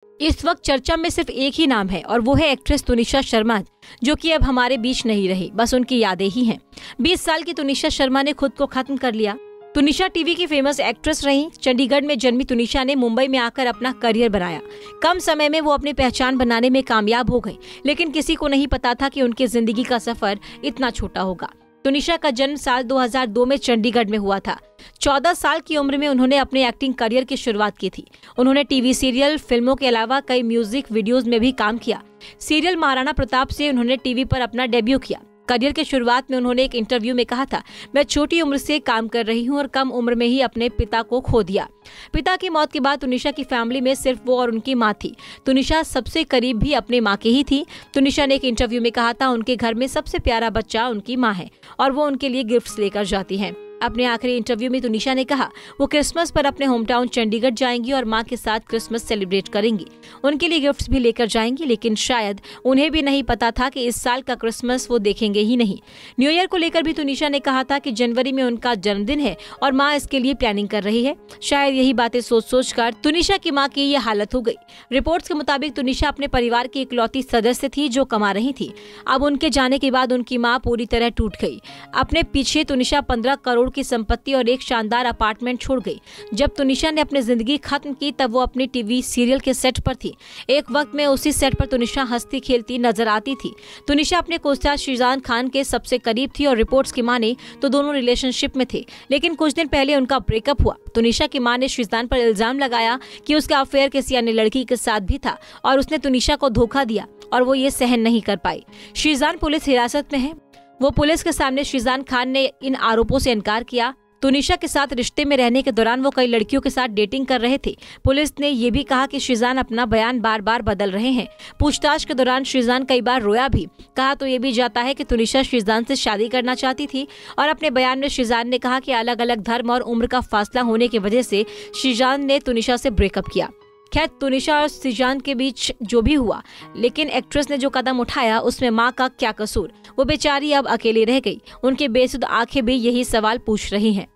इस वक्त चर्चा में सिर्फ एक ही नाम है और वो है एक्ट्रेस तुनिशा शर्मा, जो कि अब हमारे बीच नहीं रही, बस उनकी यादें ही हैं। 20 साल की तुनिशा शर्मा ने खुद को खत्म कर लिया। तुनिशा टीवी की फेमस एक्ट्रेस रही। चंडीगढ़ में जन्मी तुनिशा ने मुंबई में आकर अपना करियर बनाया। कम समय में वो अपनी पहचान बनाने में कामयाब हो गई, लेकिन किसी को नहीं पता था कि उनकी जिंदगी का सफर इतना छोटा होगा। तुनिशा का जन्म साल 2002 में चंडीगढ़ में हुआ था। 14 साल की उम्र में उन्होंने अपने एक्टिंग करियर की शुरुआत की थी। उन्होंने टीवी सीरियल, फिल्मों के अलावा कई म्यूजिक वीडियोस में भी काम किया। सीरियल महाराणा प्रताप से उन्होंने टीवी पर अपना डेब्यू किया। करियर के शुरुआत में उन्होंने एक इंटरव्यू में कहा था, मैं छोटी उम्र से काम कर रही हूं और कम उम्र में ही अपने पिता को खो दिया। पिता की मौत के बाद तुनिशा की फैमिली में सिर्फ वो और उनकी मां थी। तुनिशा सबसे करीब भी अपने मां के ही थी। तुनिशा ने एक इंटरव्यू में कहा था, उनके घर में सबसे प्यारा बच्चा उनकी मां है और वो उनके लिए गिफ्ट्स लेकर जाती हैं। अपने आखिरी इंटरव्यू में तुनिशा ने कहा, वो क्रिसमस पर अपने होम टाउन चंडीगढ़ जाएंगी और मां के साथ क्रिसमस सेलिब्रेट करेंगी। उनके लिए गिफ्ट्स भी लेकर जाएंगी, लेकिन शायद उन्हें भी नहीं पता था कि इस साल का क्रिसमस वो देखेंगे ही नहीं। न्यू ईयर को लेकर भी तुनिशा ने कहा था कि जनवरी में उनका जन्मदिन है और माँ इसके लिए प्लानिंग कर रही है। शायद यही बातें सोच कर तुनिशा की माँ की ये हालत हो गई। रिपोर्ट्स के मुताबिक तुनिशा अपने परिवार की इकलौती सदस्य थी जो कमा रही थी। अब उनके जाने के बाद उनकी माँ पूरी तरह टूट गई। अपने पीछे तुनिशा 15 करोड़ की संपत्ति और एक शानदार अपार्टमेंट छोड़ गई। जब तुनिशा ने अपनी जिंदगी खत्म की तब वो अपनी टीवी सीरियल के सेट पर थी। एक वक्त में उसी सेट पर तुनिशा हंसती खेलती नजर आती थी। तुनिशा अपने कोस्टार शीजान खान के सबसे करीब थी और रिपोर्ट्स की माने तो दोनों रिलेशनशिप में थे, लेकिन कुछ दिन पहले उनका ब्रेकअप हुआ। तुनिशा की मां ने शीजान पर इल्जाम लगाया कि उसका अफेयर किसी अन्य लड़की के साथ भी था और उसने तुनिशा को धोखा दिया और वो ये सहन नहीं कर पाई। शीजान पुलिस हिरासत में है। वो पुलिस के सामने शीजान खान ने इन आरोपों से इनकार किया। तुनिशा के साथ रिश्ते में रहने के दौरान वो कई लड़कियों के साथ डेटिंग कर रहे थे। पुलिस ने ये भी कहा कि शीजान अपना बयान बार बार बदल रहे हैं। पूछताछ के दौरान शीजान कई बार रोया भी। कहा तो ये भी जाता है कि तुनिशा शीजान से शादी करना चाहती थी और अपने बयान में शीजान ने कहा कि अलग अलग धर्म और उम्र का फासला होने की वजह से शीजान ने तुनिशा से ब्रेकअप किया। खैर, तुनिशा और शीजान के बीच जो भी हुआ, लेकिन एक्ट्रेस ने जो कदम उठाया उसमें माँ का क्या कसूर। वो बेचारी अब अकेली रह गई। उनके बेसुध आंखें भी यही सवाल पूछ रही हैं।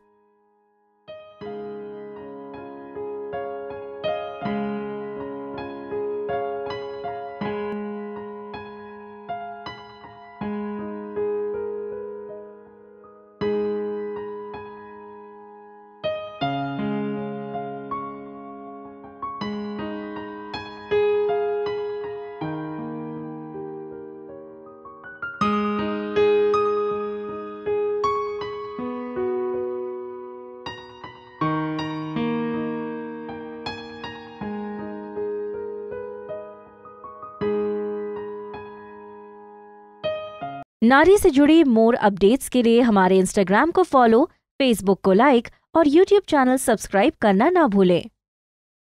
नारी से जुड़ी मोर अपडेट्स के लिए हमारे इंस्टाग्राम को फॉलो, फेसबुक को लाइक और यूट्यूब चैनल सब्सक्राइब करना ना भूलें।